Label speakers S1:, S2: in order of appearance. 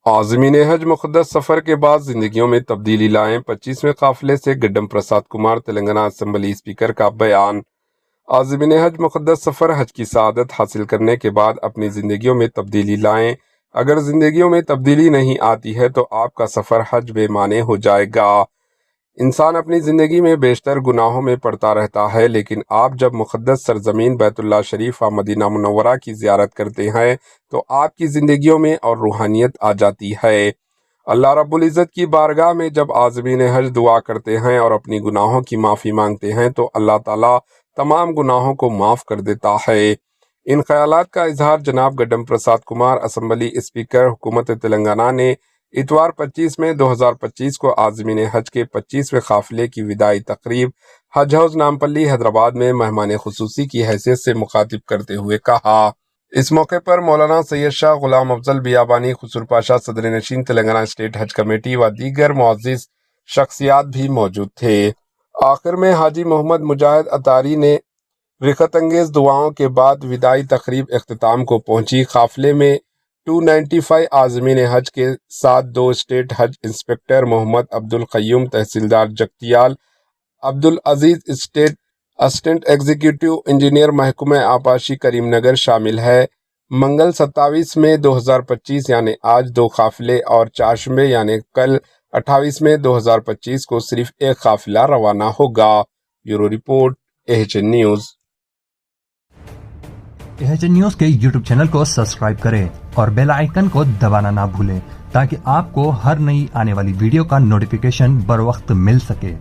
S1: عازمین حج مقدس سفر کے بعد زندگیوں میں تبدیلی لائیں، 25ویں قافلے سے گڈم پرساد کمار تلنگانہ اسمبلی اسپیکر کا بیان۔ عازمین حج مقدس سفر حج کی سعادت حاصل کرنے کے بعد اپنی زندگیوں میں تبدیلی لائیں۔ اگر زندگیوں میں تبدیلی نہیں آتی ہے تو آپ کا سفر حج بے معنی ہو جائے گا۔ انسان اپنی زندگی میں بیشتر گناہوں میں پڑتا رہتا ہے، لیکن آپ جب مقدس سرزمین بیت اللہ شریف و مدینہ منورہ کی زیارت کرتے ہیں تو آپ کی زندگیوں میں اور روحانیت آ جاتی ہے۔ اللہ رب العزت کی بارگاہ میں جب عازمین حج دعا کرتے ہیں اور اپنی گناہوں کی معافی مانگتے ہیں تو اللہ تعالیٰ تمام گناہوں کو معاف کر دیتا ہے۔ ان خیالات کا اظہار جناب گڈم پرساد کمار اسمبلی اسپیکر حکومت تلنگانہ نے اتوار 25 مئی 2025 کو عازمین حج کے 25ویں قافلے کی وداعی تقریب حج ہاؤس نامپلی حیدرآباد میں مہمان خصوصی کی حیثیت سے مخاطب کرتے ہوئے کہا۔ اس موقع پر مولانا سید شاہ غلام افضل بیابانی خسرو پاشا صدر نشین تلنگانہ اسٹیٹ حج کمیٹی و دیگر معزز شخصیات بھی موجود تھے۔ آخر میں حاجی محمد مجاہد اتاری نے رغبت انگیز دعاؤں کے بعد وداعی تقریب اختتام کو پہنچی۔ قافلے میں 295 عازمین حج کے ساتھ 2 اسٹیٹ حج inspector Mohammed Abdul Qayyum tahsildar Jagtial, Abdul Aziz state assistant executive engineer محکمہ آبپاشی کریم نگر شامل ہے۔ منگل 27 مئی 2025 یعنی آج 2 قافلے اور چہارشنبے یعنی کل 28 مئی 2025 کو صرف ایک قافلہ روانہ ہوگا۔ Bureau report AHN news.
S2: AHN news کے یوٹیوب چینل کو سبسکرائب کریں اور بیل آئیکن کو دبانا نہ بھولیں تاکہ آپ کو ہر نئی آنے والی ویڈیو کا نوٹیفیکیشن بر وقت مل سکے۔